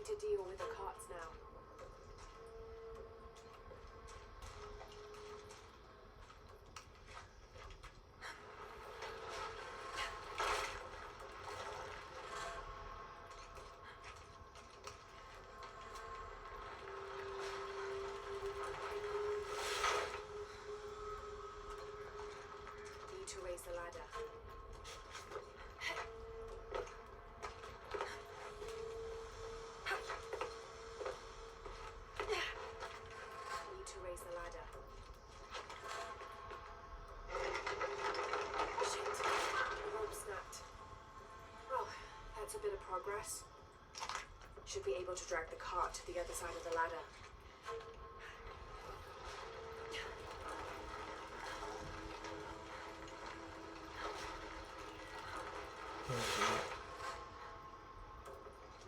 to deal with the carts now. Need to raise the ladder. Progress. Should be able to drag the cart to the other side of the ladder.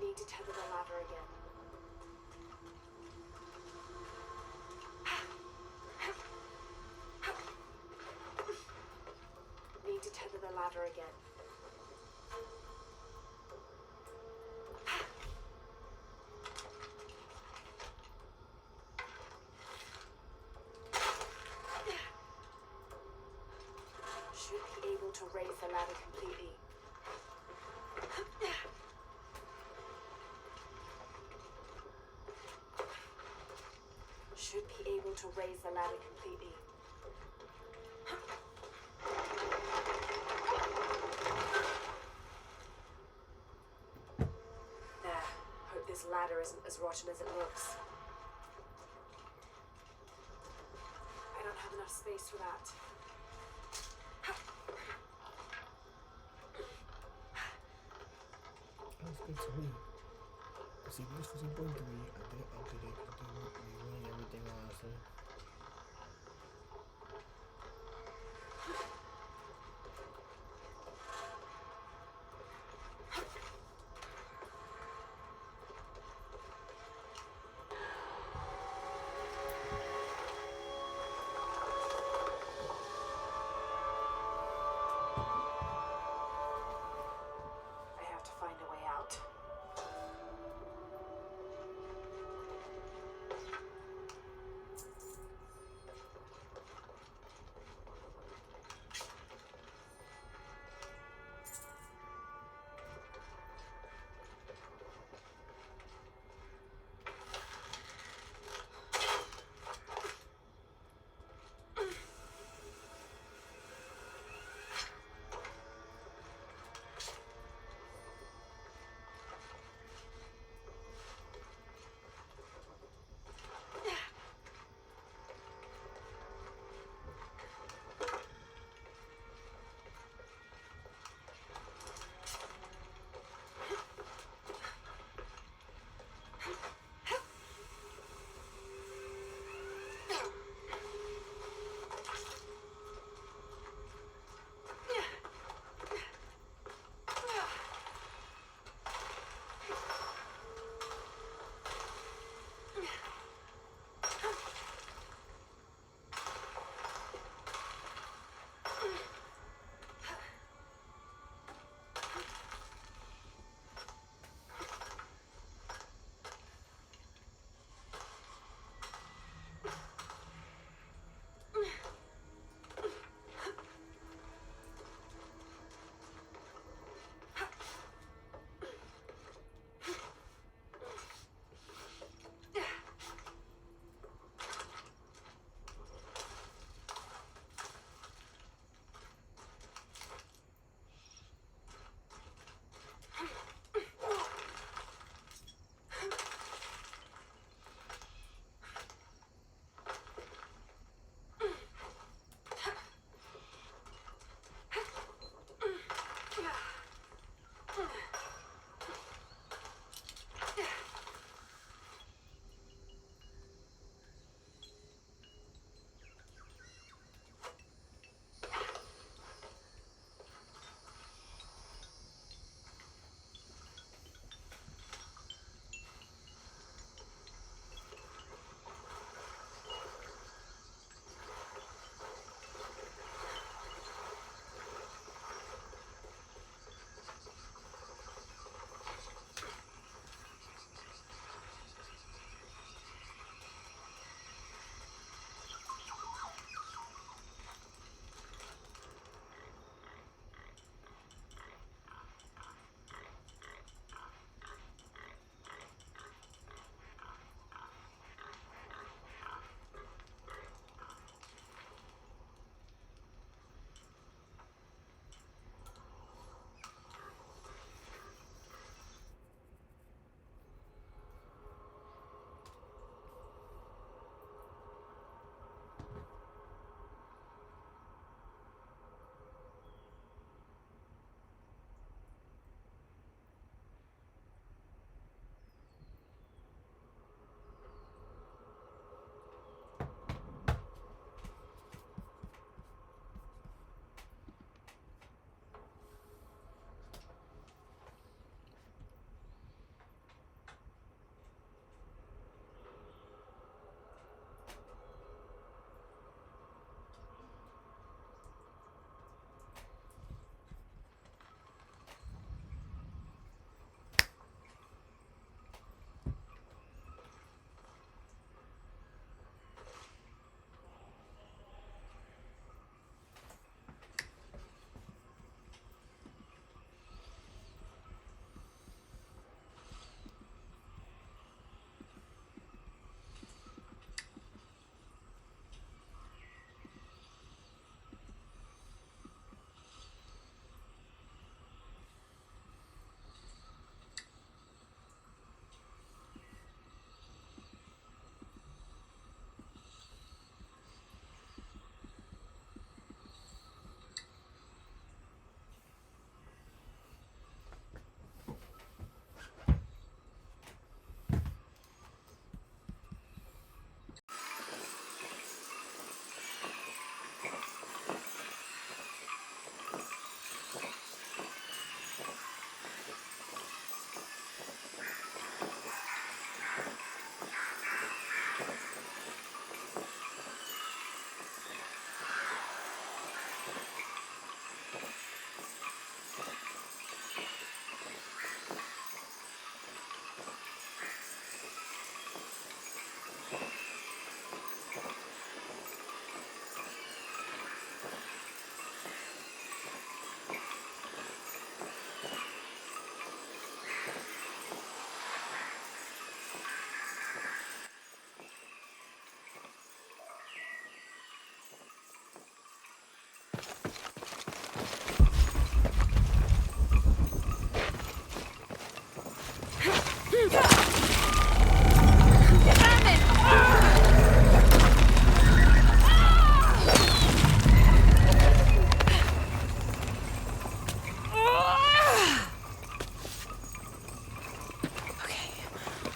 Need to tether the ladder again. Need to tether the ladder again. Should be able to raise the ladder completely. Should be able to raise the ladder completely. There. Hope this ladder isn't as rotten as it looks. I don't have enough space for that. That's good to me. See, if this was important to me, I did it because we winning everything honestly.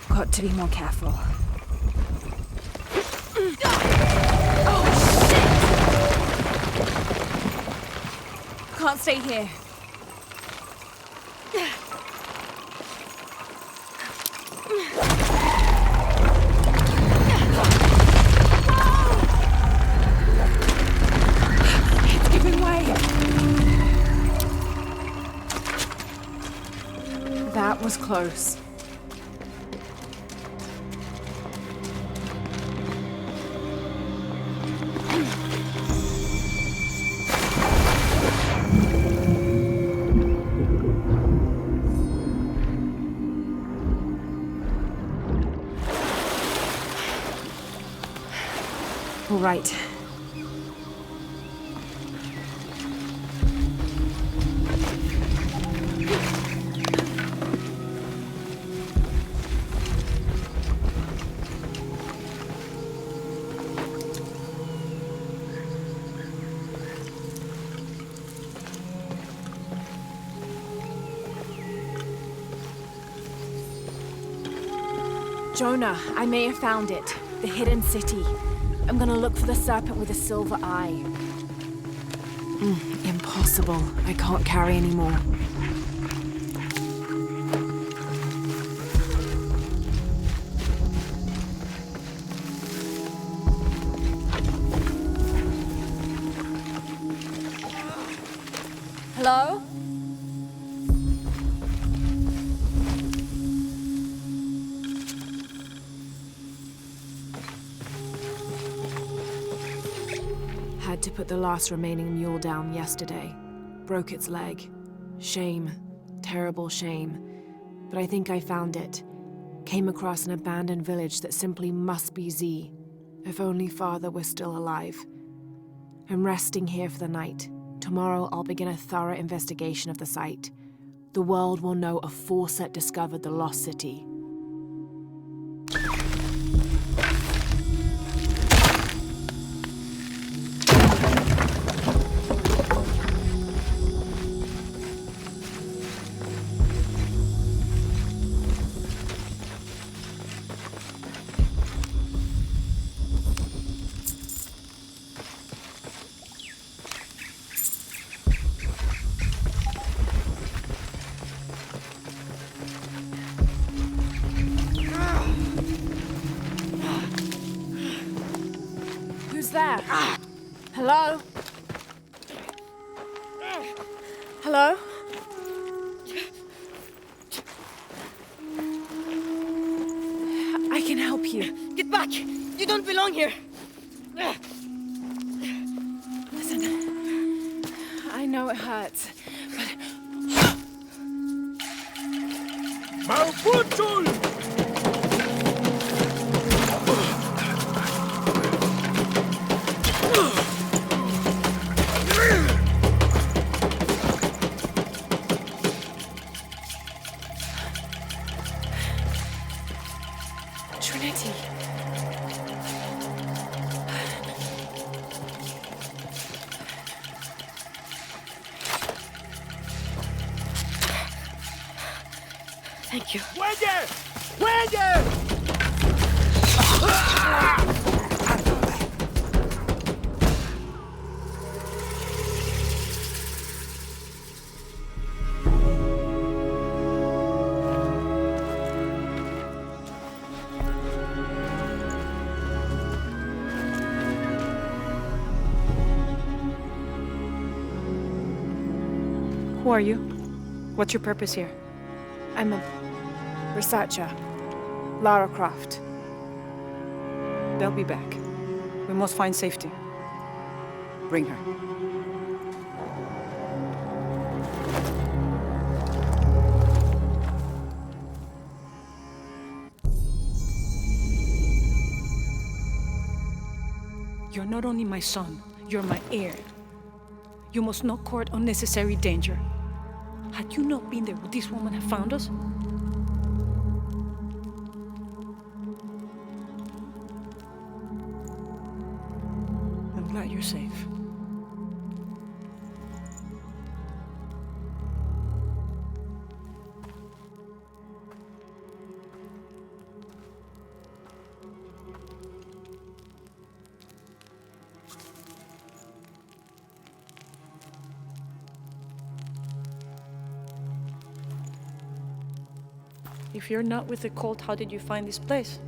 Got to be more careful. Oh, shit! Can't stay here. It's giving way. That was close. All right. Jonah, I may have found it. The hidden city. I'm gonna look for the serpent with a silver eye. Impossible. I can't carry anymore. Hello? Had to put the last remaining mule down yesterday. Broke its leg. Shame. Terrible shame. But I think I found it. Came across an abandoned village that simply must be Z. If only Father were still alive. I'm resting here for the night. Tomorrow I'll begin a thorough investigation of the site. The world will know a force had discovered the lost city. There. Hello? Hello? I can help you. Get back! You don't belong here! Listen, I know it hurts, but... Malfutul! Thank you. ¡Güeyes! ¡Güeyes! Who are you? What's your purpose here? I'm a researcher. Lara Croft. They'll be back. We must find safety. Bring her. You're not only my son, you're my heir. You must not court unnecessary danger. Had you not been there, would this woman have found us? I'm glad you're safe. If you're not with the cult, how did you find this place?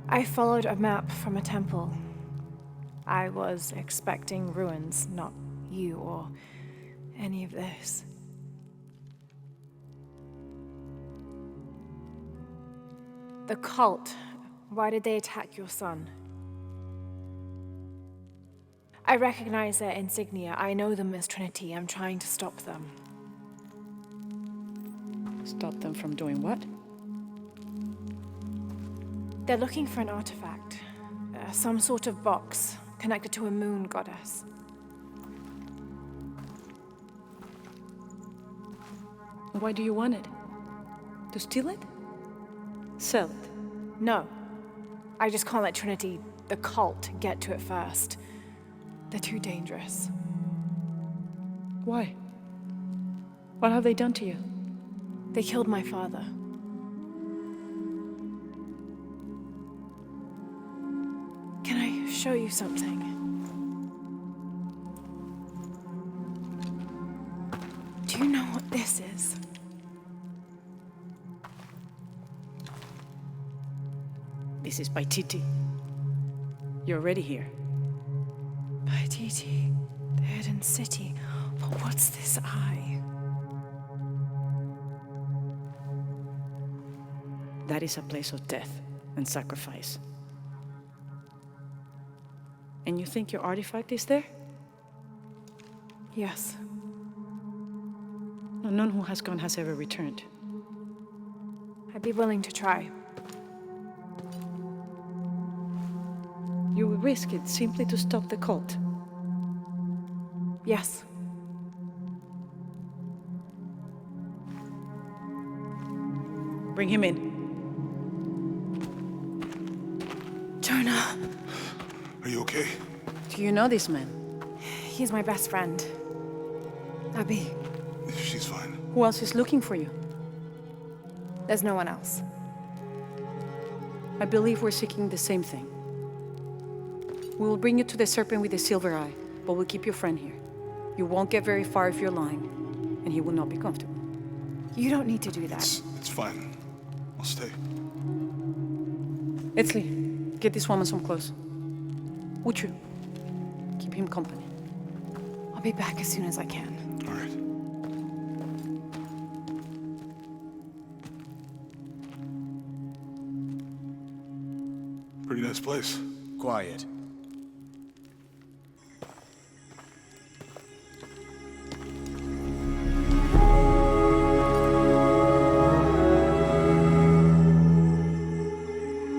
I followed a map from a temple. I was expecting ruins, not you or any of this. The cult. Why did they attack your son? I recognize their insignia. I know them as Trinity. I'm trying to stop them. Stop them from doing what? They're looking for an artifact. Some sort of box connected to a moon goddess. Why do you want it? To steal it? Sell it? No. I just can't let Trinity, the cult, get to it first. They're too dangerous. Why? What have they done to you? They killed my father. Can I show you something? Do you know what this is? This is by Titi. You're already here. Paititi, the hidden city. But what's this eye? That is a place of death and sacrifice. And you think your artifact is there? Yes. No, none who has gone has ever returned. I'd be willing to try. You would risk it simply to stop the cult. Yes. Bring him in. Jonah. Are you okay? Do you know this man? He's my best friend. Abby. She's fine. Who else is looking for you? There's no one else. I believe we're seeking the same thing. We will bring you to the serpent with the silver eye, but we'll keep your friend here. You won't get very far if you're lying, and he will not be comfortable. You don't need to do that. It's fine. I'll stay. Etzli, get this woman some clothes. Uchu, keep him company. I'll be back as soon as I can. All right. Pretty nice place. Quiet.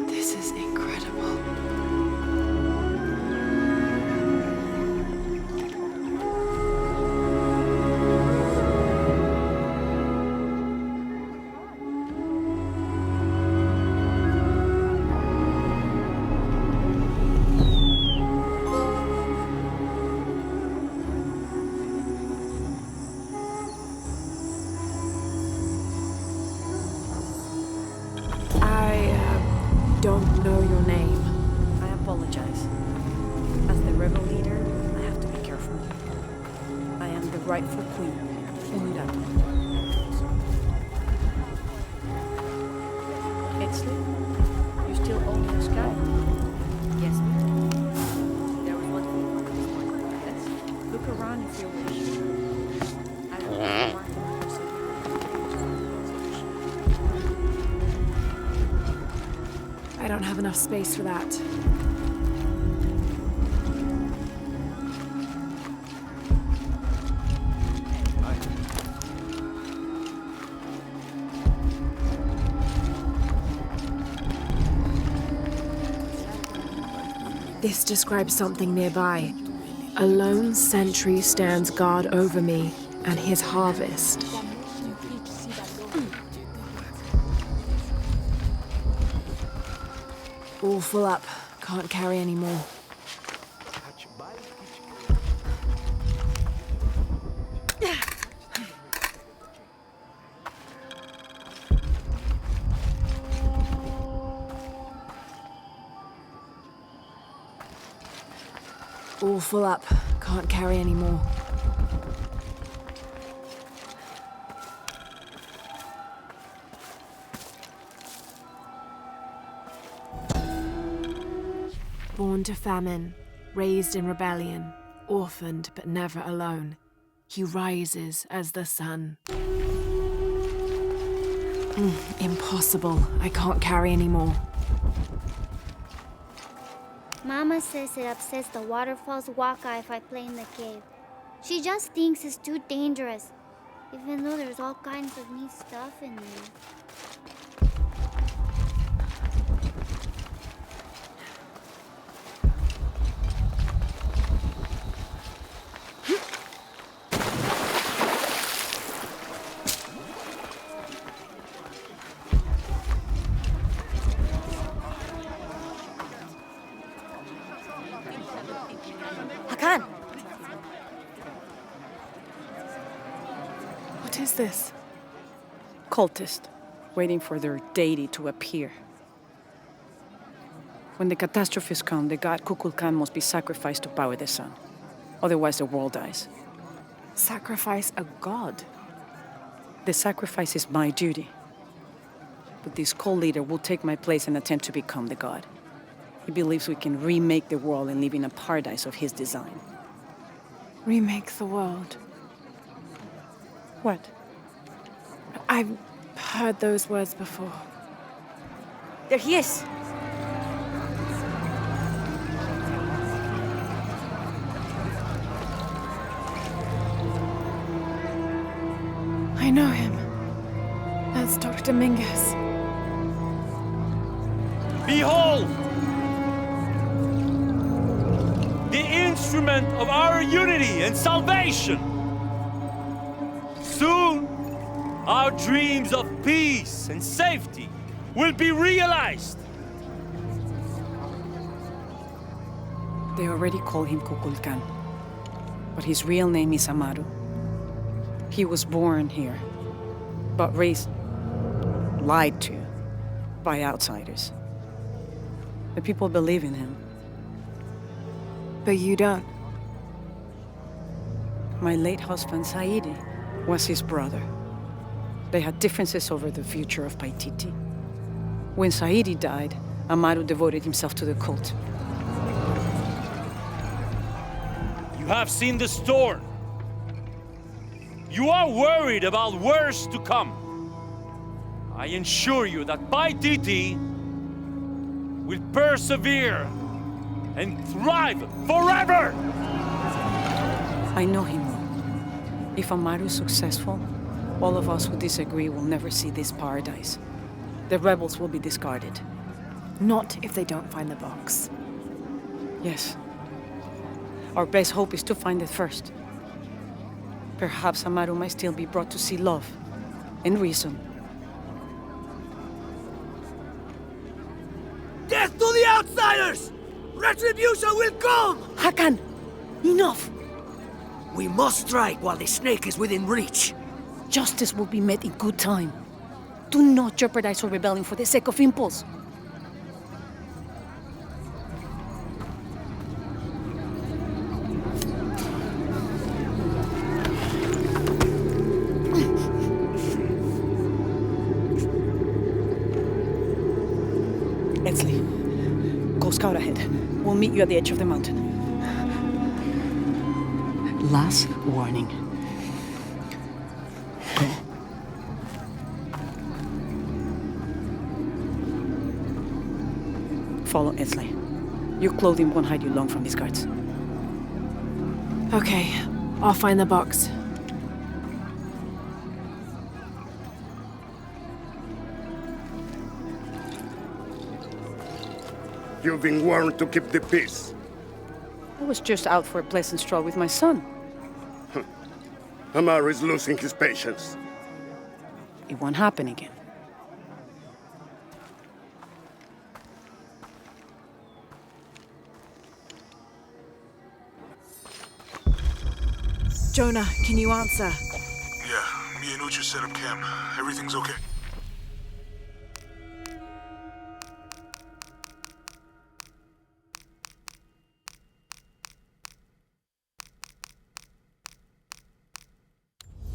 This is incredible. Don't know your name. I apologize. As the rebel leader, I have to be careful. I am the rightful queen, Unda. Etzli, you still own the sky? Yes, ma'am. There was one thing this morning. Let's look around if you wish. I will be more. I don't have enough space for that. This describes something nearby. A lone sentry stands guard over me and his harvest. All full up. Can't carry any more. All full up. Can't carry any more. Born to famine, raised in rebellion, orphaned but never alone, he rises as the sun. Impossible. I can't carry any more. Mama says it upsets the waterfall's waka if I play in the cave. She just thinks it's too dangerous, even though there's all kinds of neat stuff in there. Hakan! What is this? Cultist, waiting for their deity to appear. When the catastrophes come, the god Kukulkan must be sacrificed to power the sun. Otherwise, the world dies. Sacrifice a god? The sacrifice is my duty. But this cult leader will take my place and attempt to become the god. He believes we can remake the world and live in a paradise of his design. Remake the world. What? I've heard those words before. There he is! I know him. That's Dr. Mingus. Behold! The instrument of our unity and salvation! Soon, our dreams of peace and safety will be realized! They already call him Kukulkan, but his real name is Amaru. He was born here, but raised, lied to, by outsiders. The people believe in him. But you don't. My late husband, Saidi, was his brother. They had differences over the future of Paititi. When Saidi died, Amaru devoted himself to the cult. You have seen the storm. You are worried about worse to come. I assure you that Paititi will persevere and thrive forever! I know him well. If Amaru is successful, all of us who disagree will never see this paradise. The rebels will be discarded. Not if they don't find the box. Yes. Our best hope is to find it first. Perhaps Amaru might still be brought to see love and reason. Death to the outsiders! Retribution will come! Hakan! Enough! We must strike while the snake is within reach. Justice will be met in good time. Do not jeopardize our rebellion for the sake of impulse. Edsley, go scout ahead. We'll meet you at the edge of the mountain. Last warning. Go. Follow Edsley. Your clothing won't hide you long from these guards. Okay, I'll find the box. You've been warned to keep the peace. was just out for a pleasant stroll with my son. Amar is losing his patience. It won't happen again. Jonah, can you answer? Yeah, me and Ucha set up camp. Everything's okay.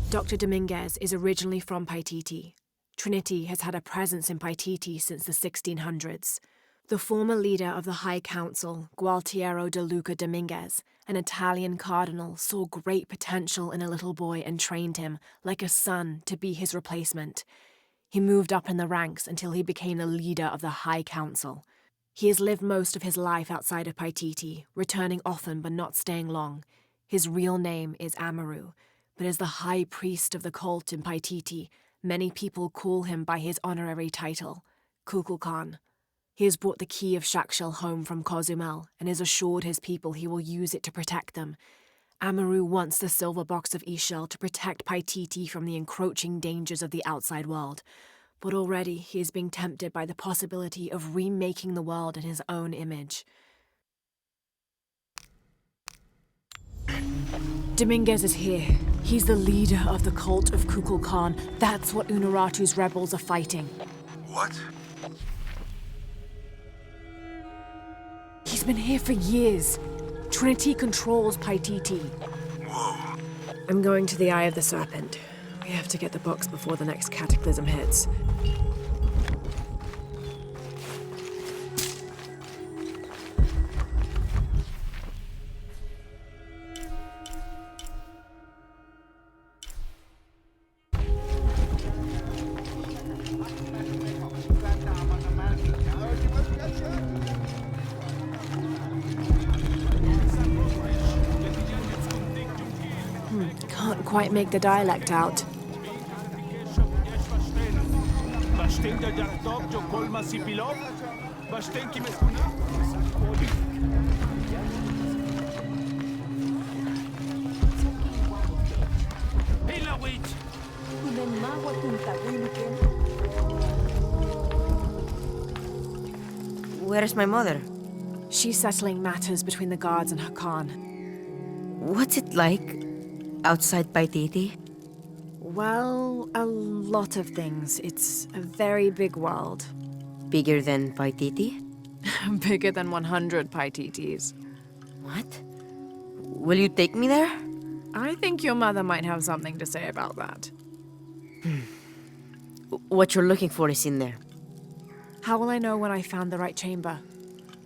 Dr. Dominguez is originally from Paititi. Trinity has had a presence in Paititi since the 1600s. The former leader of the High Council, Gualtiero de Luca Dominguez, an Italian cardinal, saw great potential in a little boy and trained him, like a son, to be his replacement. He moved up in the ranks until he became the leader of the High Council. He has lived most of his life outside of Paititi, returning often but not staying long. His real name is Amaru, but as the high priest of the cult in Paititi, many people call him by his honorary title, Kukulkan. He has brought the key of Shakshel home from Cozumel and has assured his people he will use it to protect them. Amaru wants the silver box of Ishel to protect Paititi from the encroaching dangers of the outside world, but already he is being tempted by the possibility of remaking the world in his own image. Dominguez is here. He's the leader of the cult of Kukulkan. That's what Unuratu's rebels are fighting. What? He's been here for years. Trinity controls Paititi. Whoa. I'm going to the Eye of the Serpent. We have to get the box before the next cataclysm hits. Can't quite make the dialect out. Where's my mother? She's settling matters between the guards and Hakan. What's it like outside Paititi? Well, a lot of things. It's a very big world. Bigger than Paititi? Bigger than 100 Paititis. What? Will you take me there? I think your mother might have something to say about that. What you're looking for is in there. How will I know when I found the right chamber?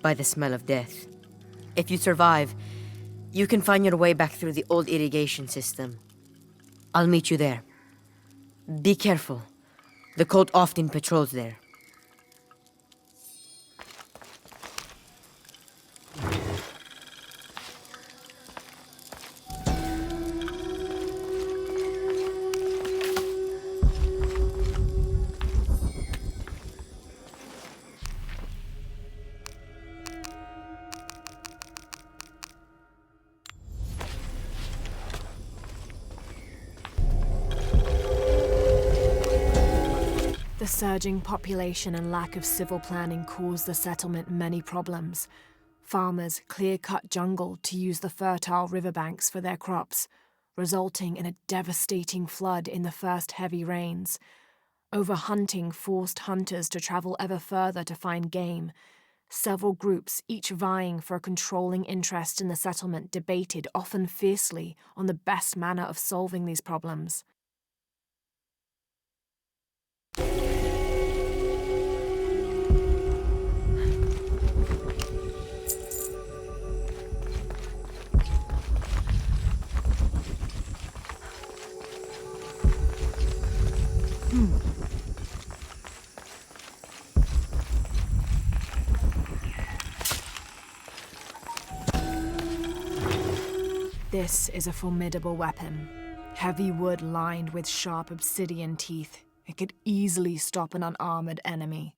By the smell of death. If you survive, you can find your way back through the old irrigation system. I'll meet you there. Be careful. The cult often patrols there. The surging population and lack of civil planning caused the settlement many problems. Farmers clear-cut jungle to use the fertile riverbanks for their crops, resulting in a devastating flood in the first heavy rains. Overhunting forced hunters to travel ever further to find game. Several groups, each vying for a controlling interest in the settlement, debated, often fiercely, on the best manner of solving these problems. This is a formidable weapon. Heavy wood lined with sharp obsidian teeth. It could easily stop an unarmored enemy.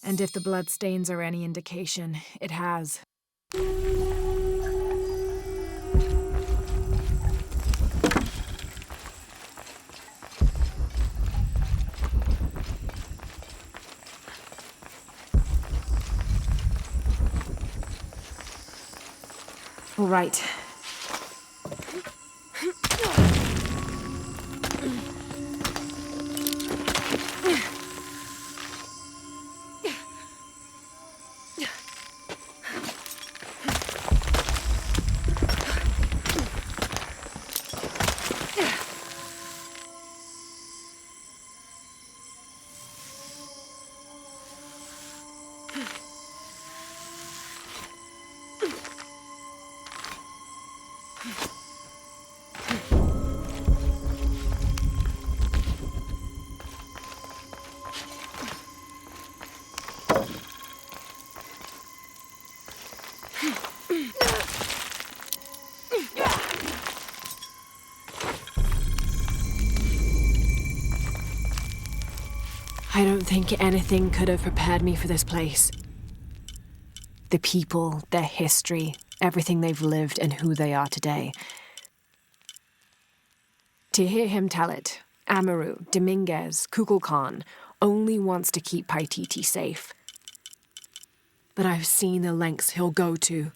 And if the bloodstains are any indication, it has. All right. I don't think anything could have prepared me for this place. The people, their history, everything they've lived and who they are today. To hear him tell it, Amaru, Dominguez, Kukulkan only wants to keep Paititi safe. But I've seen the lengths he'll go to,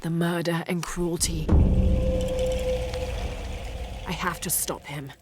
the murder and cruelty. I have to stop him.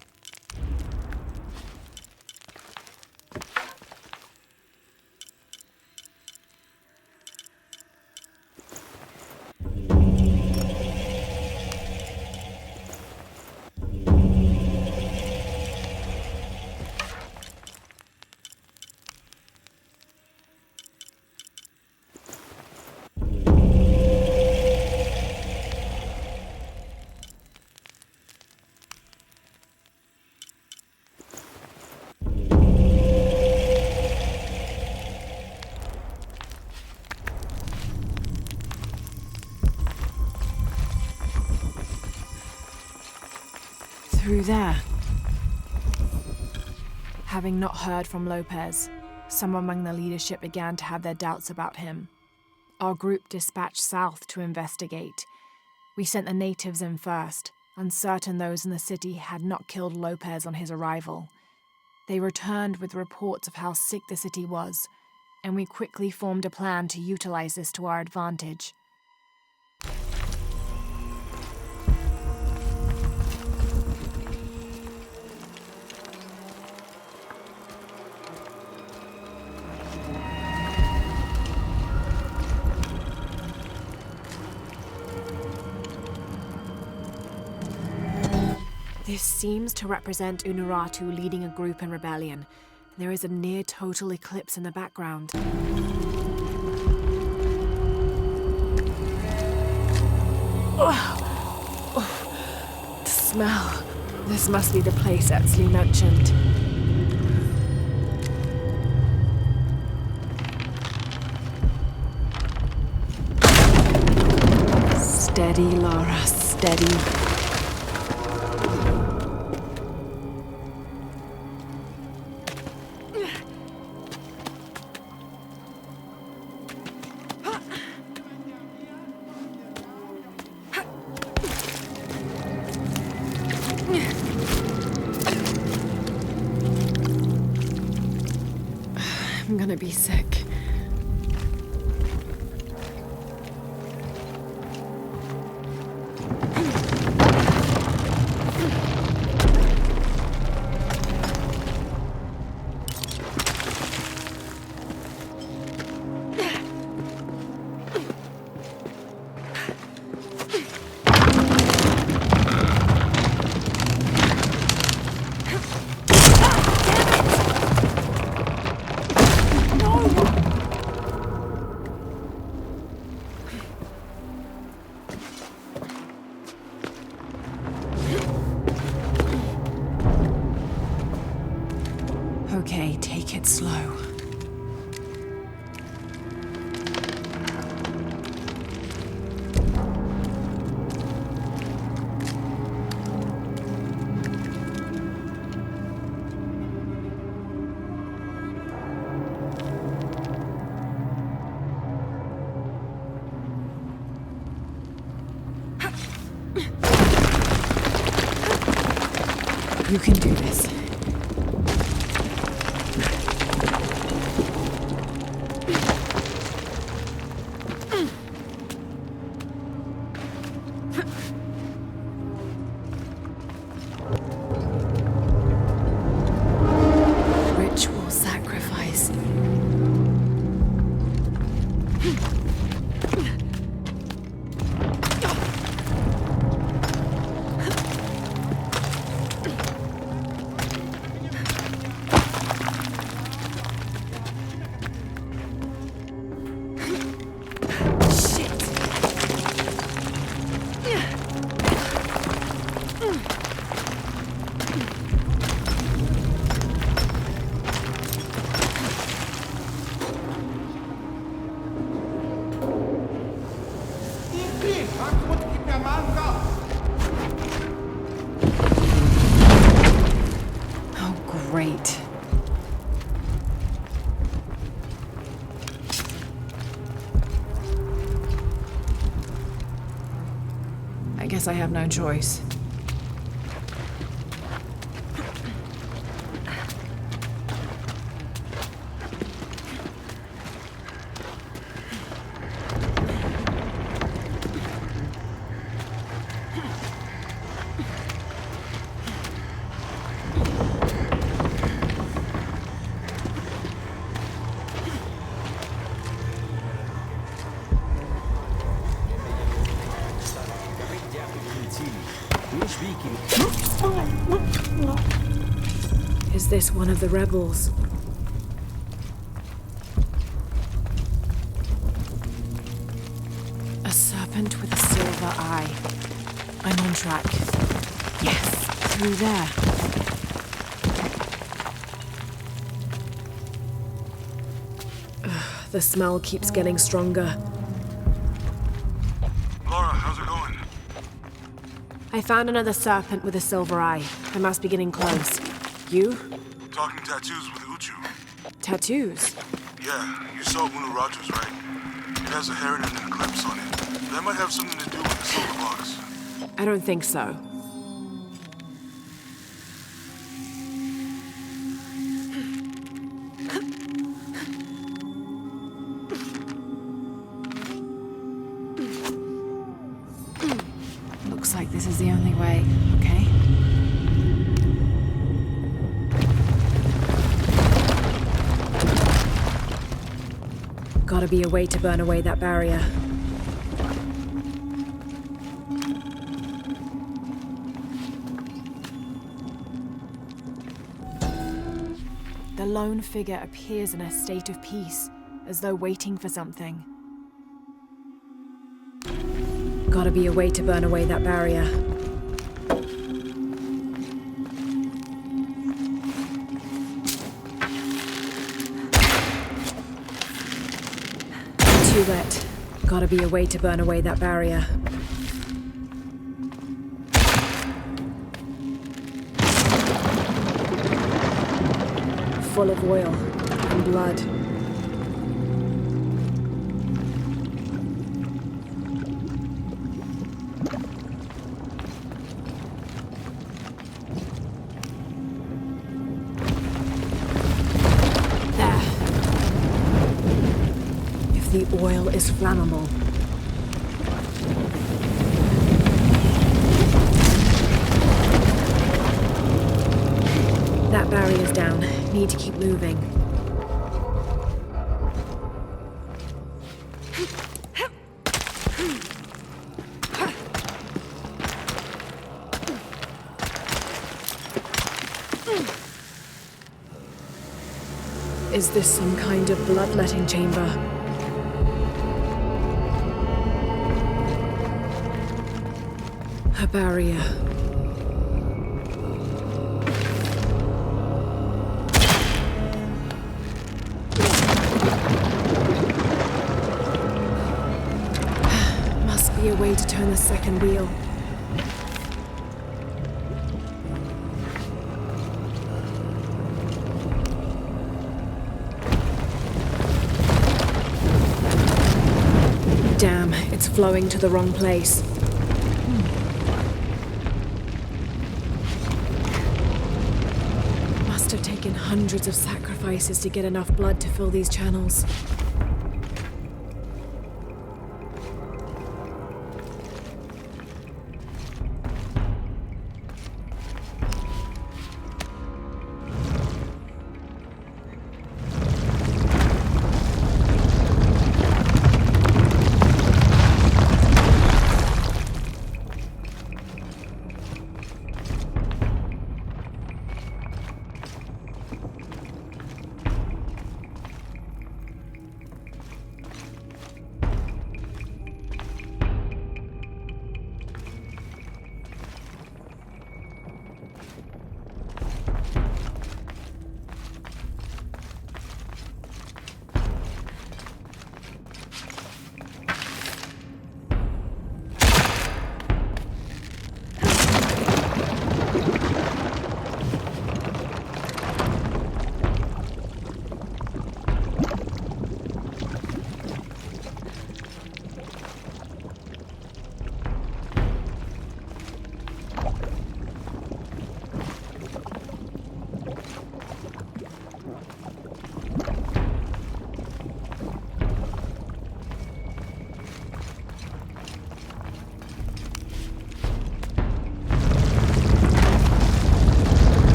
Through there. Having not heard from Lopez, some among the leadership began to have their doubts about him. Our group dispatched south to investigate. We sent the natives in first, uncertain those in the city had not killed Lopez on his arrival. They returned with reports of how sick the city was, and we quickly formed a plan to utilize this to our advantage. This seems to represent Unuratu leading a group in rebellion. There is a near-total eclipse in the background. The smell. This must be the place Etsley mentioned. Steady, Lara, steady. I'm gonna be sick. Okay, take it slow. You can do this. Ritual sacrifice. Oh, great. I guess I have no choice. Is this one of the rebels? A serpent with a silver eye. I'm on track. Yes, through there. Ugh, the smell keeps getting stronger. Laura, how's it going? I found another serpent with a silver eye. I must be getting close. You? Talking tattoos with Uchu. Tattoos? Yeah, you saw Uno Rogers, right? It has a heron and an eclipse on it. That might have something to do with the silver box. I don't think so. Looks like this is the only way, okay? Gotta be a way to burn away that barrier. The lone figure appears in a state of peace, as though waiting for something. Gotta be a way to burn away that barrier. Too wet. Gotta be a way to burn away that barrier. Full of oil and blood. There. If the oil is flammable. That barrier's down. Need to keep moving. Is this some kind of bloodletting chamber? A barrier. Must be a way to turn the second wheel. Damn, it's flowing to the wrong place. hundreds of sacrifices to get enough blood to fill these channels.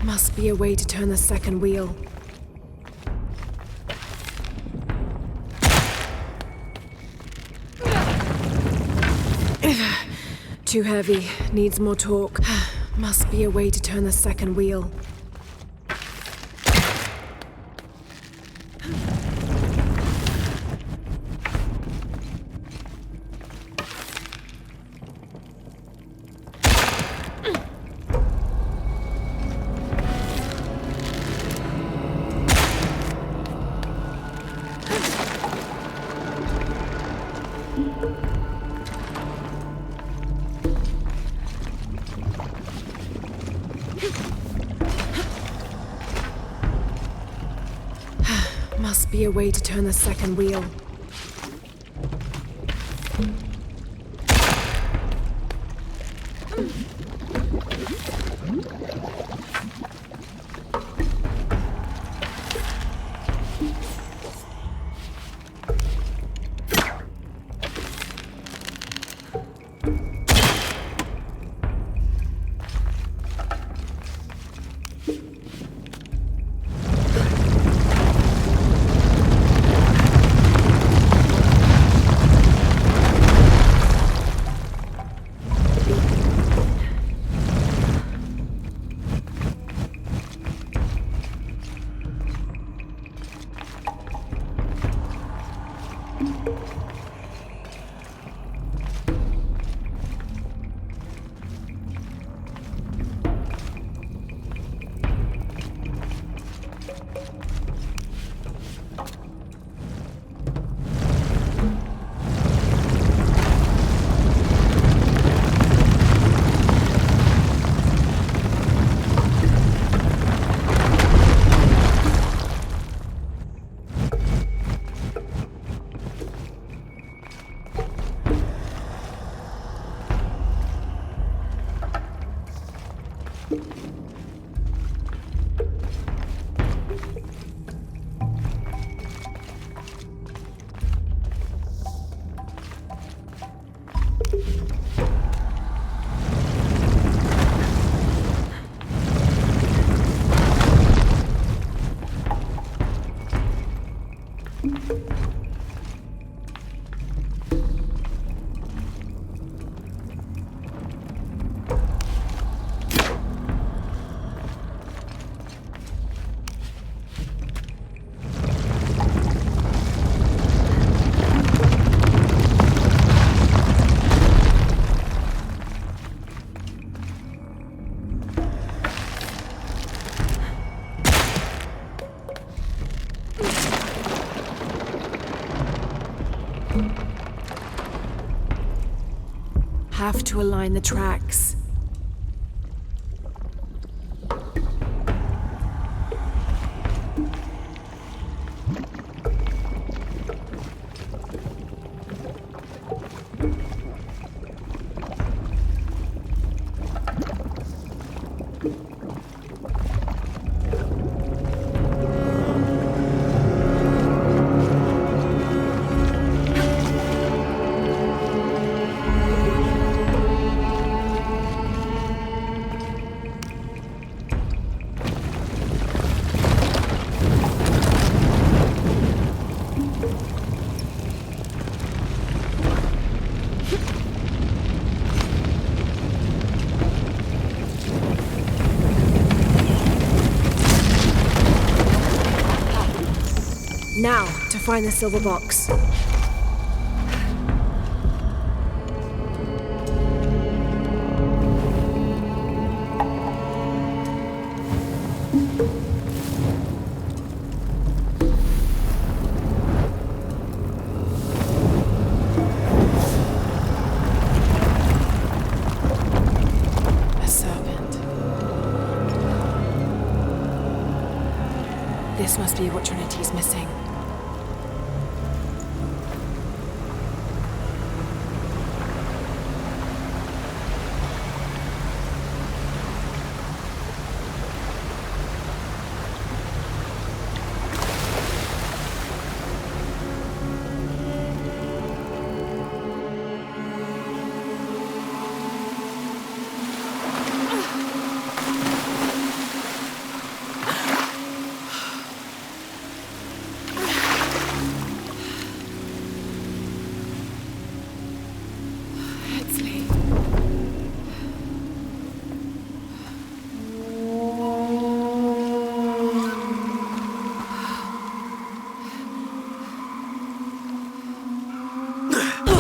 Must be a way to turn the second wheel. Too heavy. Needs more torque. Must be a way to turn the second wheel. Must be a way to turn the second wheel. Have to align the tracks. find the silver box. A serpent. This must be what Trinity's missing.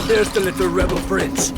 There's the little rebel prince.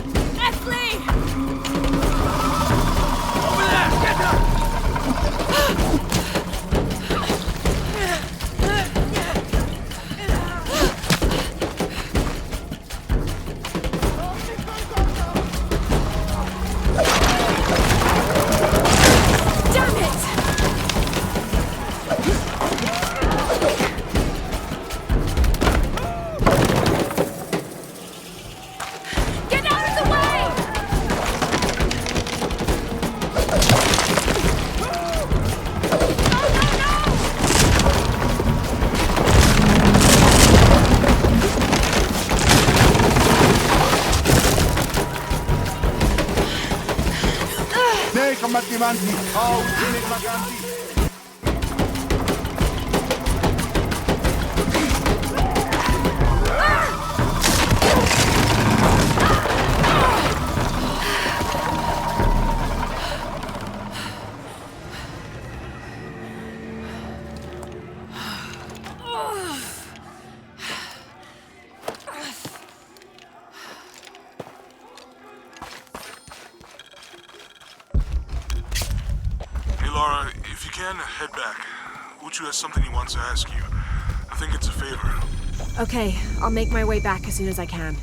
combattimanti, magandi. Head back. Uchu has something he wants to ask you. I think it's a favor. Okay, I'll make my way back as soon as I can.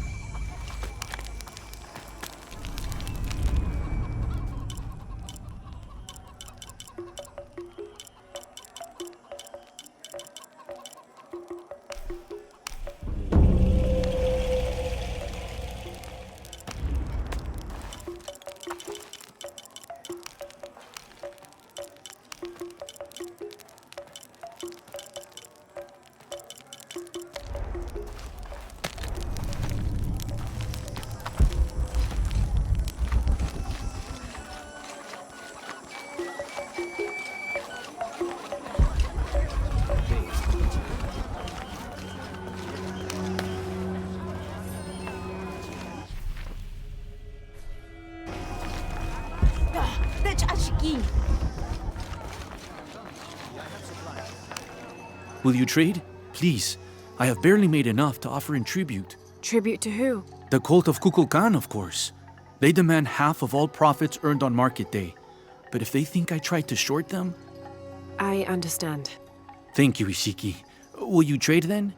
Will you trade? Please. I have barely made enough to offer in tribute. Tribute to who? The cult of Kukulkan, of course. They demand half of all profits earned on market day. But if they think I tried to short them... I understand. Thank you, Ishiki. Will you trade then?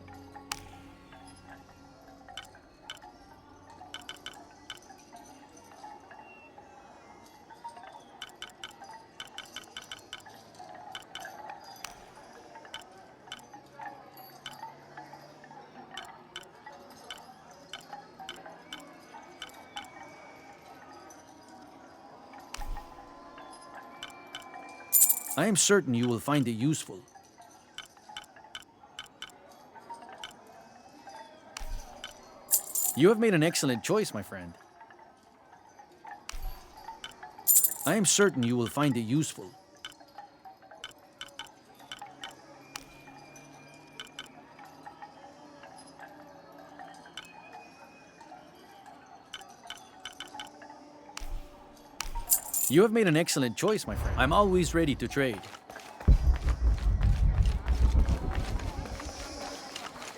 I am certain you will find it useful. You have made an excellent choice, my friend. I am certain you will find it useful. You have made an excellent choice, my friend. I'm always ready to trade.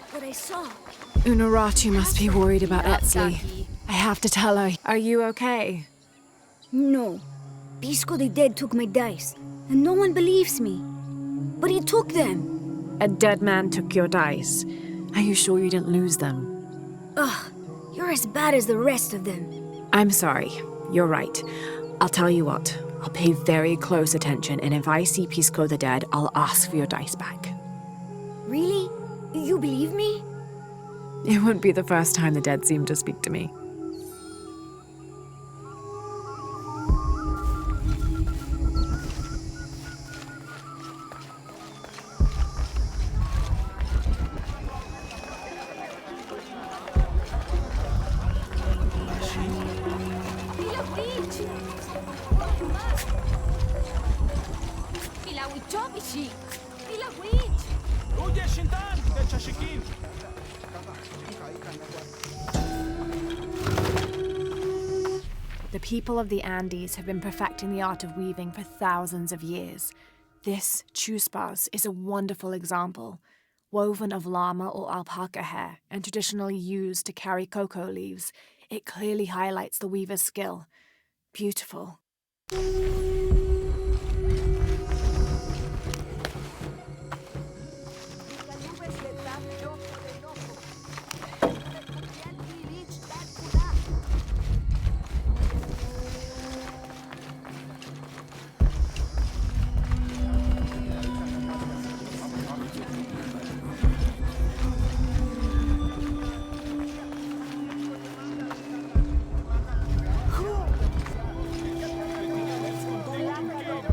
What Unuratu must be worried about Etzli. I have to tell her. Are you okay? No. Pisco the Dead took my dice, and no one believes me. But he took them. A dead man took your dice. Are you sure you didn't lose them? Ugh, you're as bad as the rest of them. I'm sorry. You're right. I'll tell you what. I'll pay very close attention, and if I see Pisco the Dead, I'll ask for your dice back. Really? You believe me? It wouldn't be the first time the dead seemed to speak to me. The people of the Andes have been perfecting the art of weaving for thousands of years. This chuspas is a wonderful example. Woven of llama or alpaca hair and traditionally used to carry cocoa leaves, it clearly highlights the weaver's skill. Beautiful.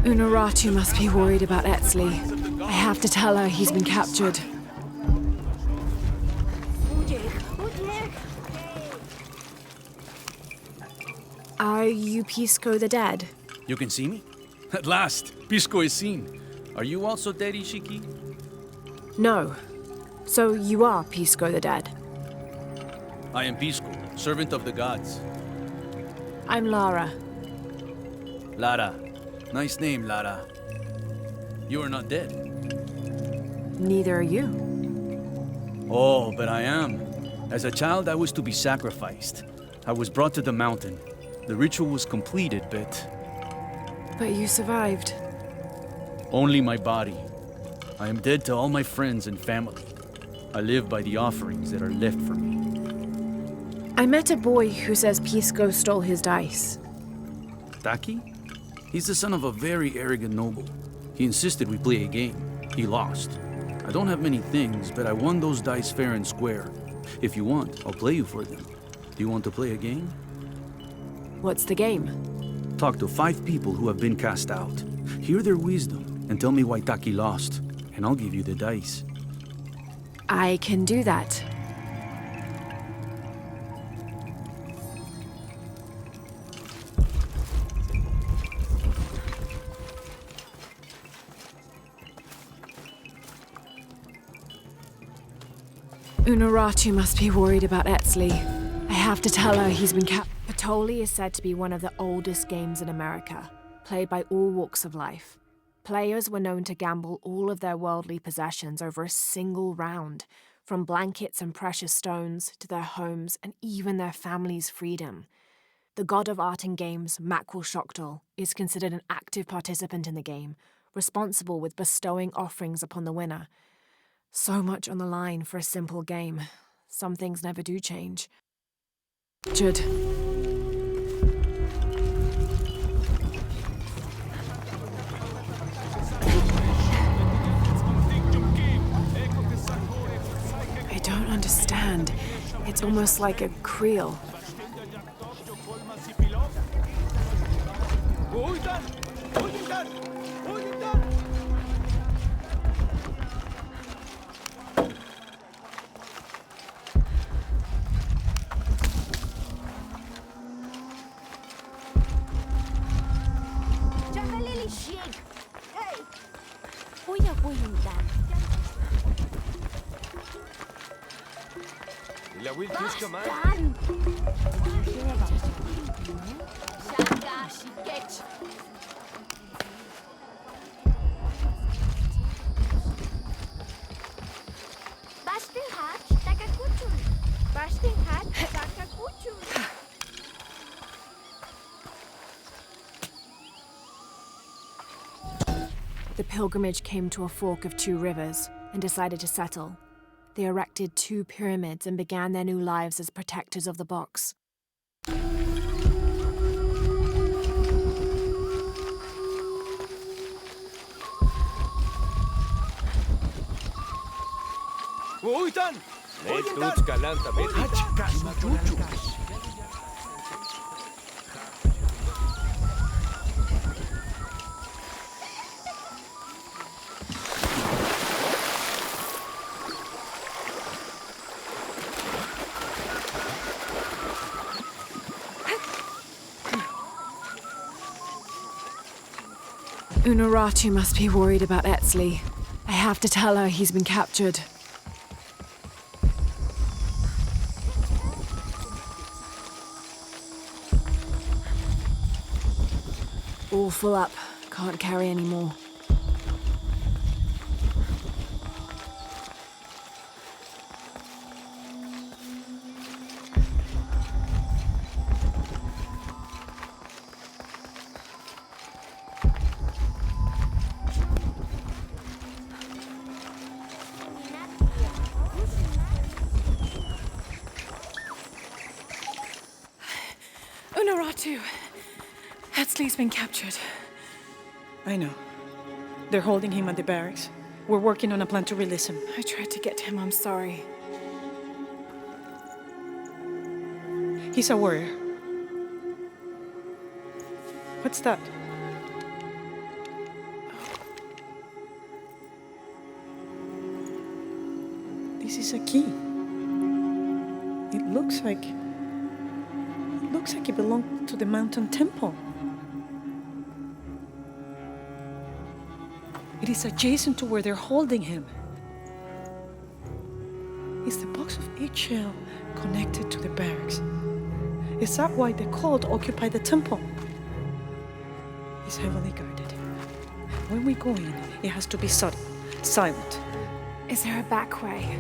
Unuratu must be worried about Etzli. I have to tell her he's been captured. Are you Pisco the Dead? You can see me? At last, Pisco is seen. Are you also dead, Ishiki? No. So you are Pisco the Dead? I am Pisco, servant of the gods. I'm Lara. Lara. Nice name, Lara. You are not dead. Neither are you. Oh, but I am. As a child, I was to be sacrificed. I was brought to the mountain. The ritual was completed, but But you survived. only my body. I am dead to all my friends and family. I live by the offerings that are left for me. I met a boy who says Pisco stole his dice. Taki? He's the son of a very arrogant noble. He insisted we play a game. He lost. I don't have many things, but I won those dice fair and square. If you want, I'll play you for them. Do you want to play a game? What's the game? Talk to 5 people who have been cast out. Hear their wisdom and tell me why Taki lost, and I'll give you the dice. I can do that. Unuratu must be worried about Etzli. I have to tell her he's been Patoli is said to be one of the oldest games in America, played by all walks of life. Players were known to gamble all of their worldly possessions over a single round, from blankets and precious stones to their homes and even their family's freedom. The god of art and games, Makwul is considered an active participant in the game, responsible with bestowing offerings upon the winner. So much on the line for a simple game. Some things never do change. Judd. I don't understand. It's almost like a creel. The pilgrimage came to a fork of 2 rivers and decided to settle. They erected 2 pyramids and began their new lives as protectors of the box. Uitan! Unuratu must be worried about Etzli. I have to tell her he's been captured. All full up. Can't carry any more. Unuratu! Etzli's been captured. I know. They're holding him at the barracks. We're working on a plan to release him. I tried to get to him, I'm sorry. He's a warrior. What's that? This is a key. It looks like it belonged to the mountain temple. It is adjacent to where they're holding him. Is the box of eggshell connected to the barracks? Is that why the cult occupy the temple? It's heavily guarded. When we go in, it has to be subtle, silent. Is there a back way?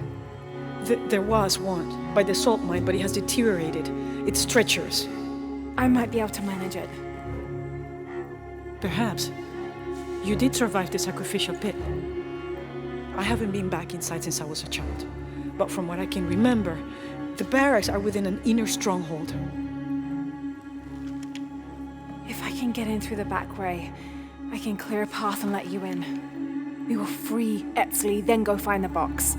There was one, by the salt mine, but it has deteriorated. It's treacherous. I might be able to manage it. Perhaps. You did survive the sacrificial pit. I haven't been back inside since I was a child. But from what I can remember, the barracks are within an inner stronghold. If I can get in through the back way, I can clear a path and let you in. We will free Etzli, then go find the box.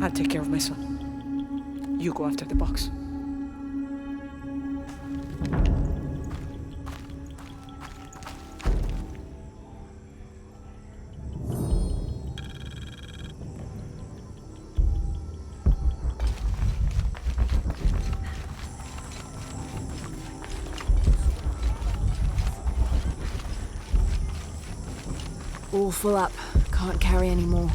I'll take care of my son. You go after the box. All full up. Can't carry any more.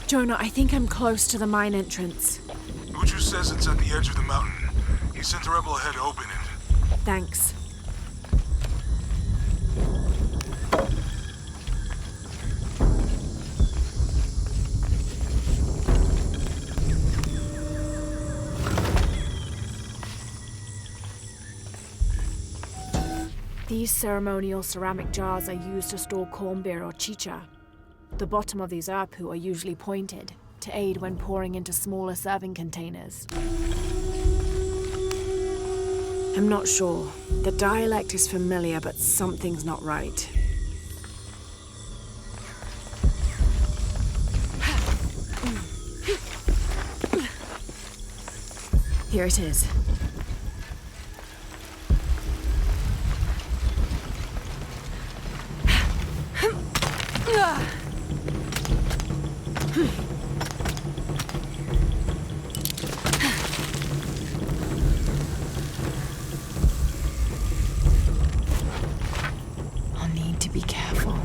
Jonah, I think I'm close to the mine entrance. Uchu says it's at the edge of the mountain. He sent a rebel ahead to open it. Thanks. These ceremonial ceramic jars are used to store corn beer or chicha. The bottom of these apu are usually pointed, to aid when pouring into smaller serving containers. I'm not sure. The dialect is familiar, but something's not right. Here it is. I'll need to be careful.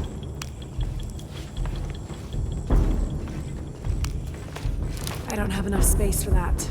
don't have enough space for that.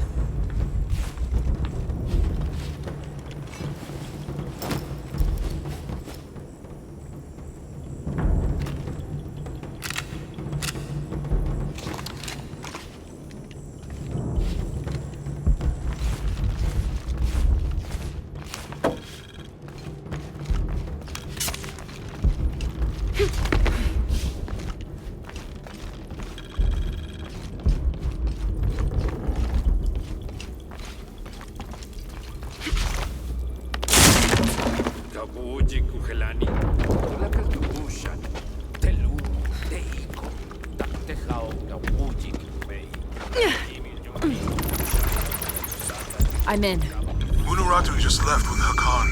I'm in. Unuratu just left with Hakan.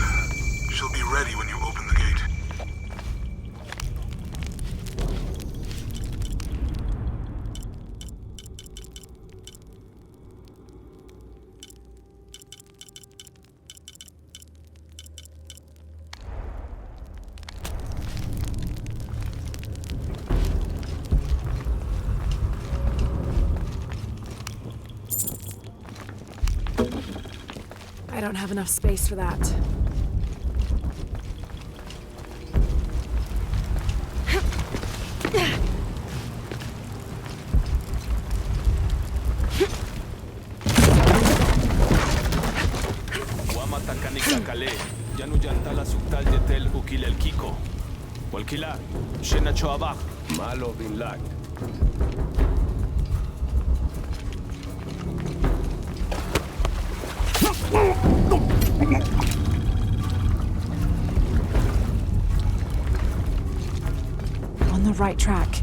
She'll be ready when you open the gate. I don't have enough space for that. Malo bin lag. On the right track.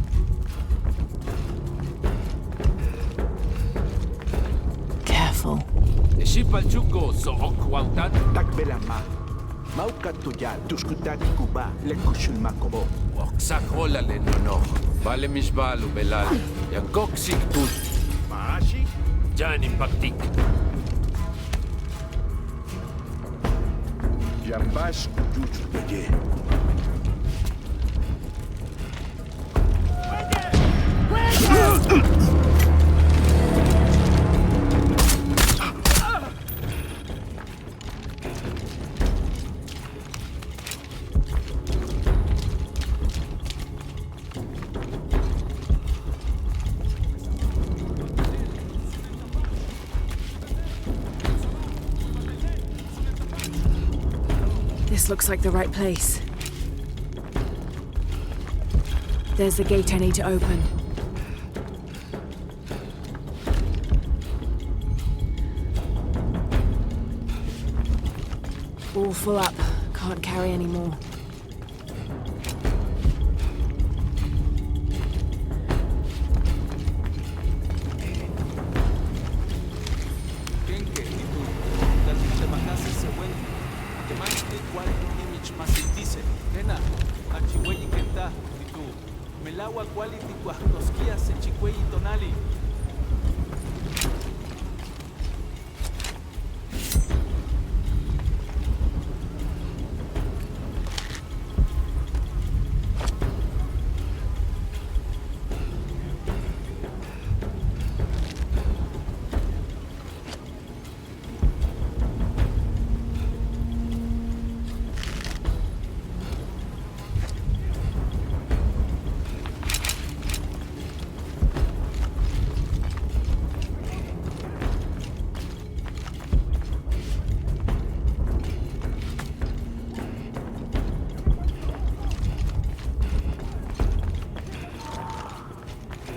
Careful. Shipalchuko so okwautan takbelama. Mauka tuya tuskutati kuba lekushul makobo. Oksakola le nono. Vale misbalu belal. Yankok siktut. Maashi? Jan impactik. Jambash kujuchu peye. This looks like the right place. There's the gate I need to open. All full up. Can't carry any more.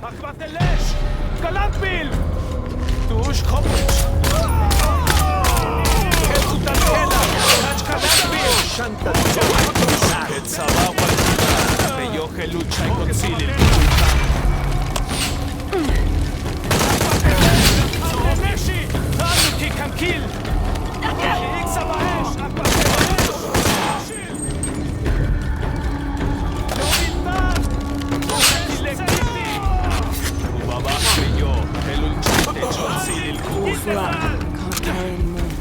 Akvatelesh! Galatbil! Tush Khopuch! Ketutanela! Kachkalatbil! Shanta! Ketzava Walkila! Beyoche lucha y concili el Akvateleshi! Aluki Kankil! Ixabaesh! Akvatelesh! All full up. Can't carry any more.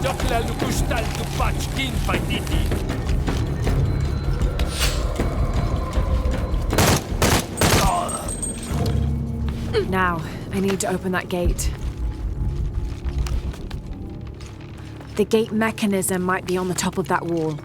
Dokla lukustal tu pachkin paititi. Now, I need to open that gate. The gate mechanism might be on the top of that wall.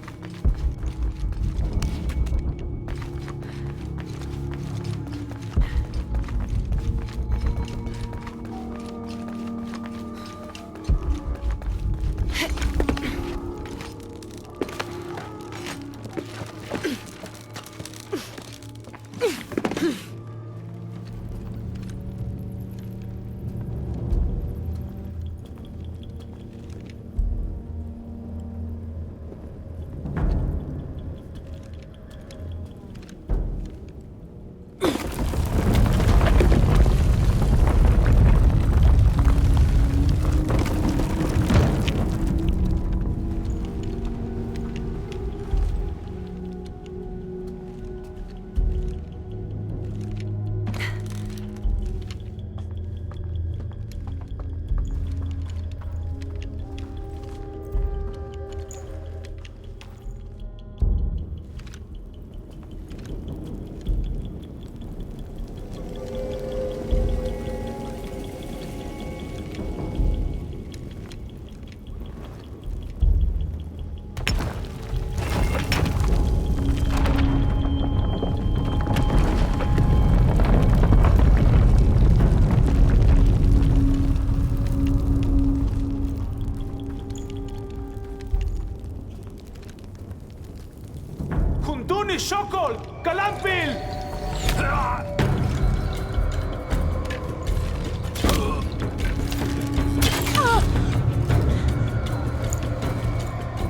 Kunduni Shokol! Kalampil!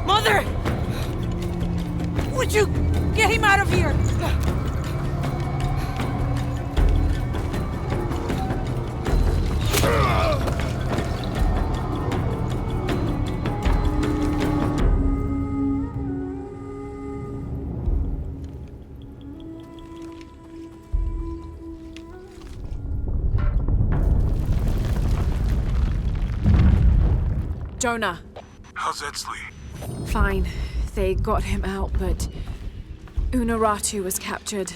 Mother! Would you get him out of here? Jonah. How's Edsley? Fine. They got him out, but Unaratu was captured.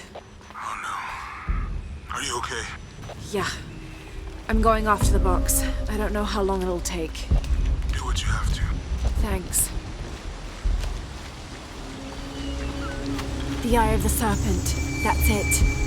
Oh no. Are you okay? Yeah. I'm going off to the box. I don't know how long it'll take. Do what you have to. Thanks. The Eye of the Serpent. That's it.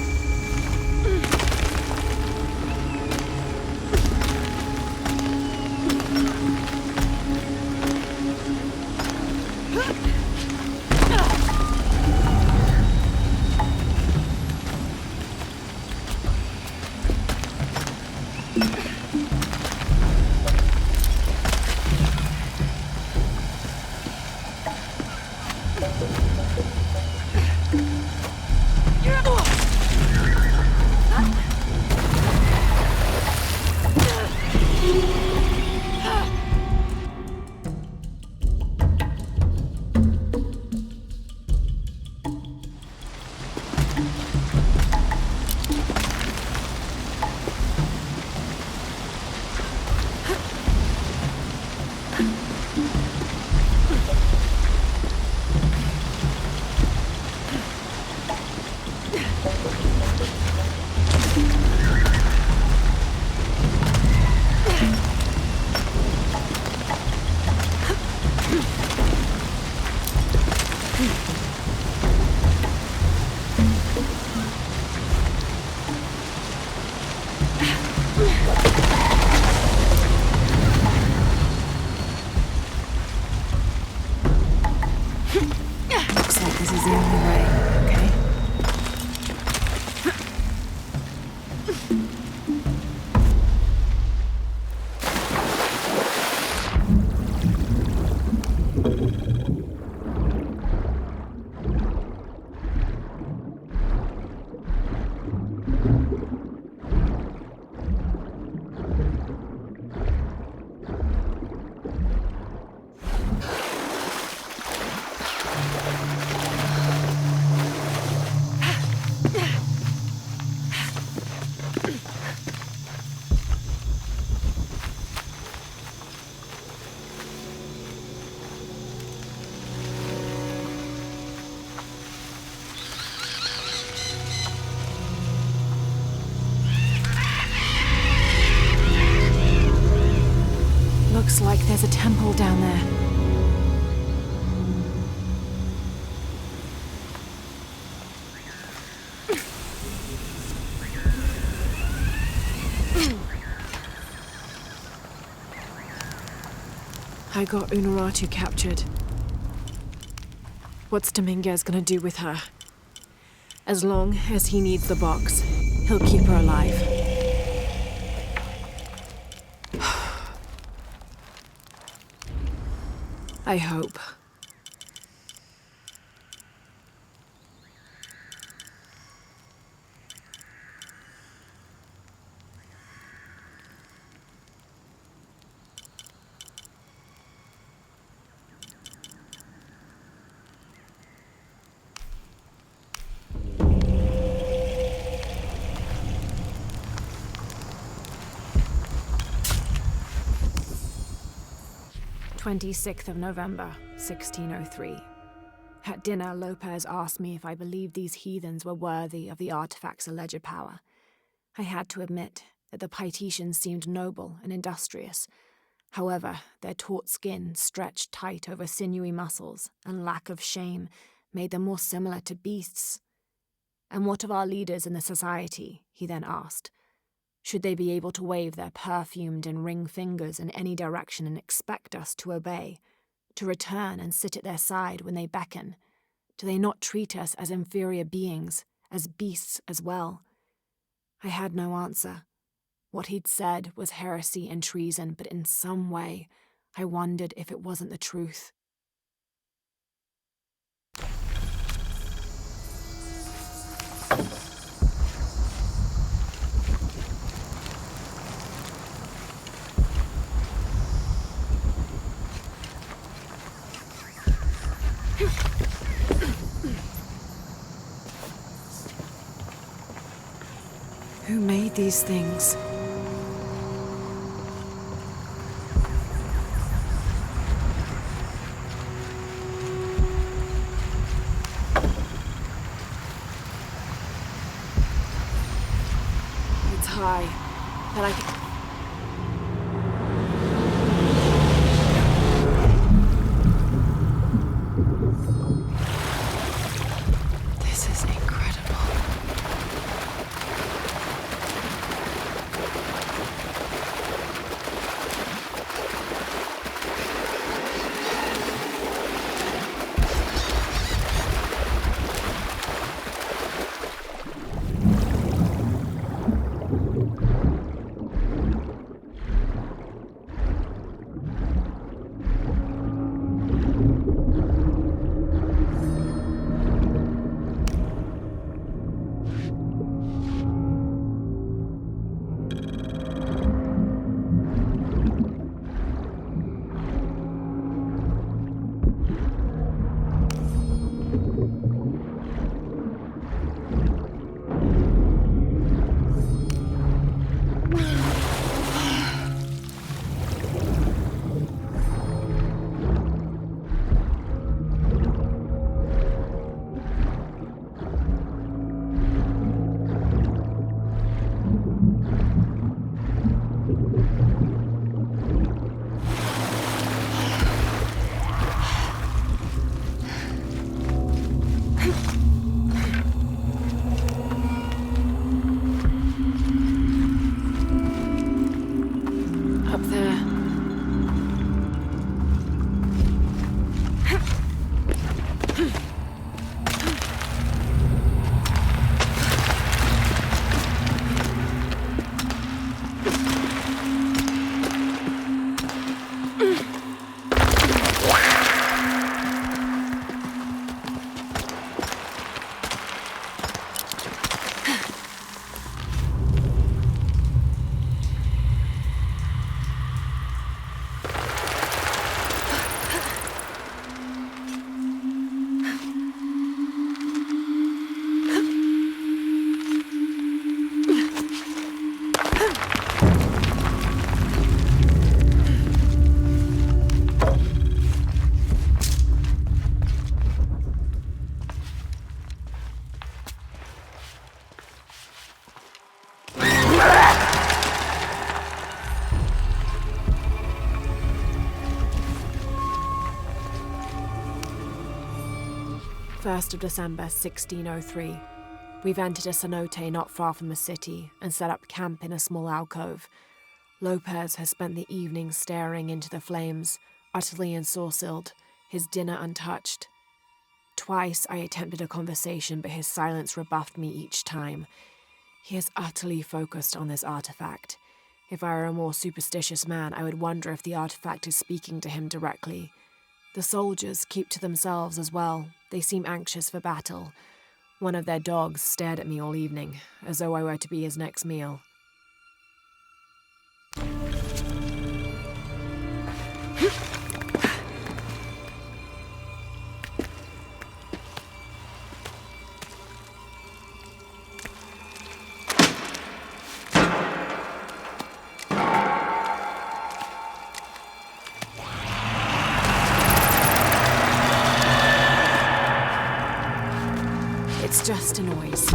Looks like there's a temple down there. I got Unuratu captured. What's Dominguez gonna do with her? As long as he needs the box, he'll keep her alive. I hope. November 1603. At dinner, Lopez asked me if I believed these heathens were worthy of the artifact's alleged power. I had to admit that the Paititians seemed noble and industrious. However, their taut skin, stretched tight over sinewy muscles, and lack of shame made them more similar to beasts. And what of our leaders in the society? He then asked. Should they be able to wave their perfumed and ring fingers in any direction and expect us to obey, to return and sit at their side when they beckon? Do they not treat us as inferior beings, as beasts as well? I had no answer. What he'd said was heresy and treason, but in some way, I wondered if it wasn't the truth. Who made these things? It's high, but I can... This is incredible. 1st of December, 1603. We've entered a cenote not far from the city and set up camp in a small alcove. Lopez has spent the evening staring into the flames, utterly ensorcelled, his dinner untouched. Twice I attempted a conversation, but his silence rebuffed me each time. He is utterly focused on this artifact. If I were a more superstitious man, I would wonder if the artifact is speaking to him directly. The soldiers keep to themselves as well. They seem anxious for battle. One of their dogs stared at me all evening, as though I were to be his next meal. It's just a noise.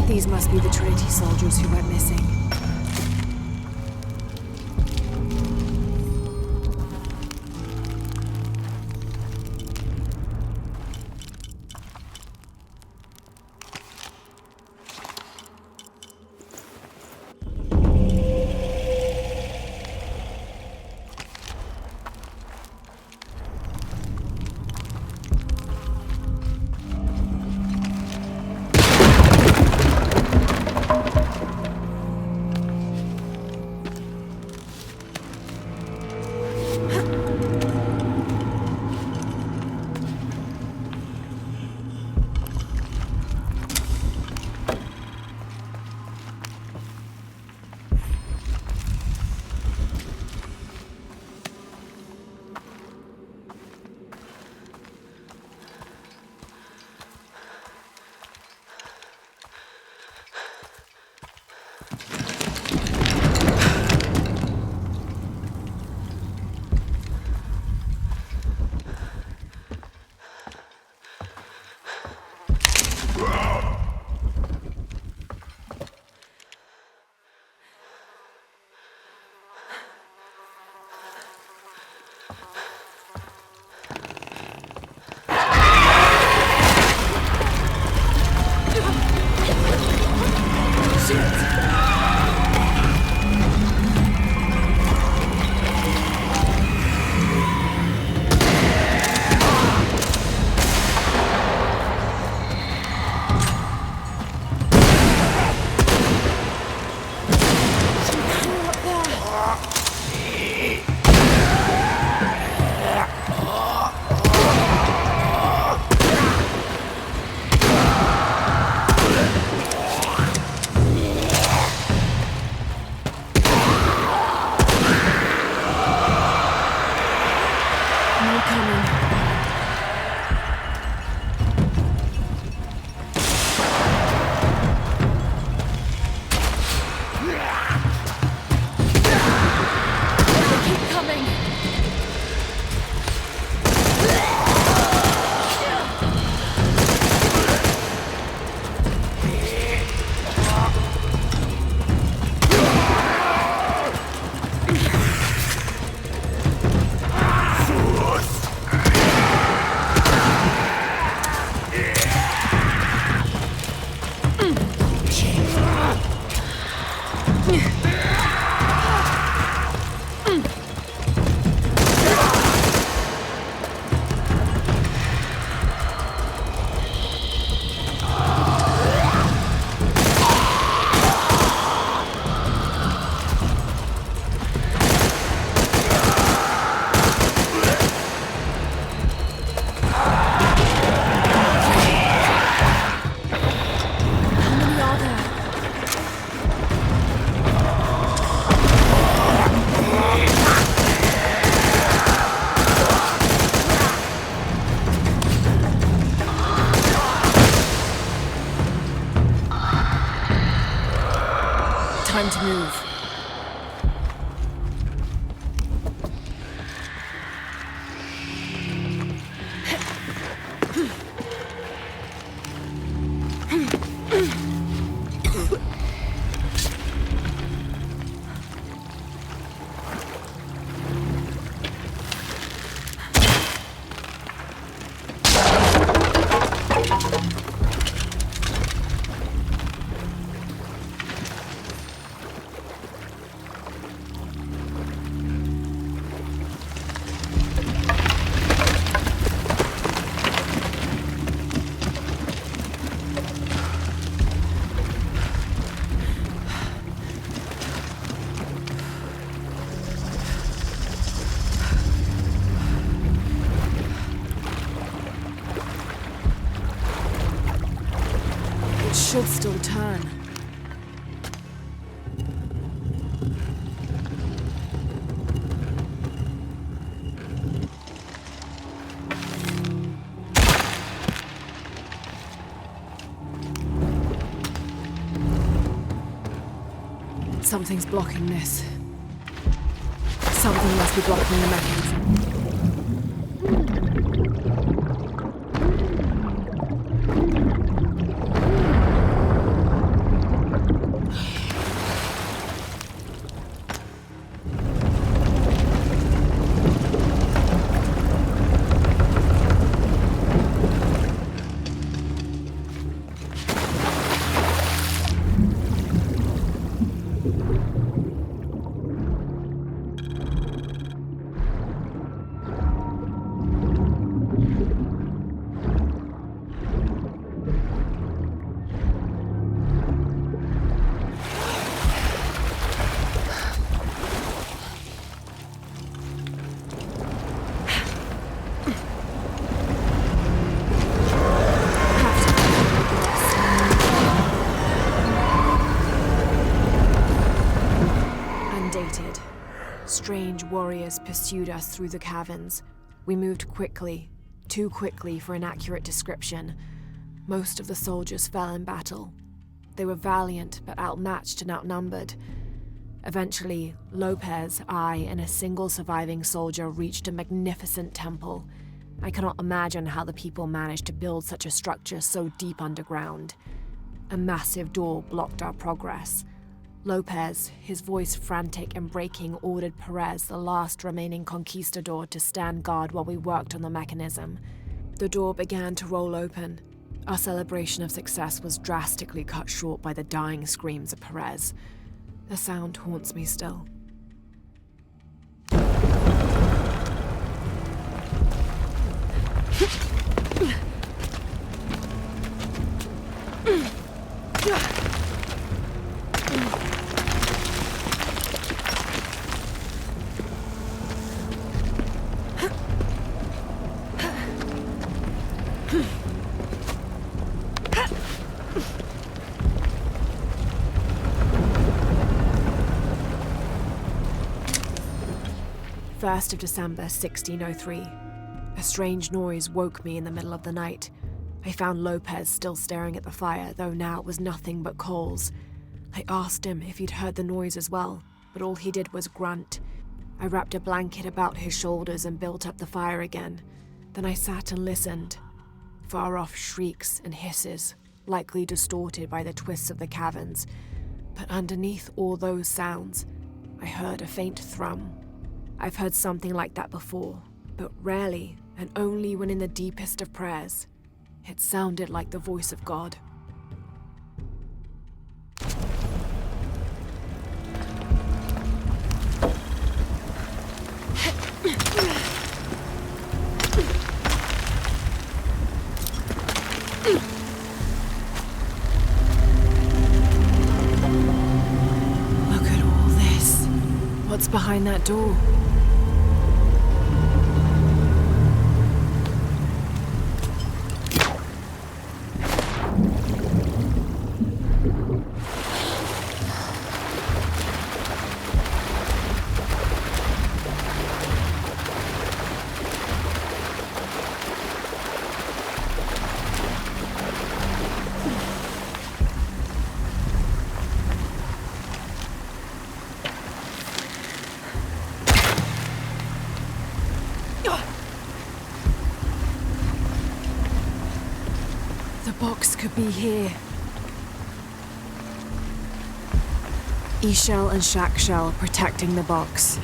These must be the Trinity soldiers who went missing. Time to move. Should still turn. Something's blocking this. Something must be blocking the mechanism. Strange warriors pursued us through the caverns. We moved quickly, too quickly for an accurate description. Most of the soldiers fell in battle. They were valiant, but outmatched and outnumbered. Eventually, Lopez, I, and a single surviving soldier reached a magnificent temple. I cannot imagine how the people managed to build such a structure so deep underground. A massive door blocked our progress. Lopez, his voice frantic and breaking, ordered Perez, the last remaining conquistador, to stand guard while we worked on the mechanism. The door began to roll open. Our celebration of success was drastically cut short by the dying screams of Perez. The sound haunts me still. First of December, 1603. A strange noise woke me in the middle of the night. I found Lopez still staring at the fire, though now it was nothing but coals. I asked him if he'd heard the noise as well, but all he did was grunt. I wrapped a blanket about his shoulders and built up the fire again. Then I sat and listened. Far-off shrieks and hisses, likely distorted by the twists of the caverns. But underneath all those sounds, I heard a faint thrum. I've heard something like that before, but rarely, and only when in the deepest of prayers. It sounded like the voice of God. Look at all this. What's behind that door? could be here. E-Shell and Shack Shell protecting the box.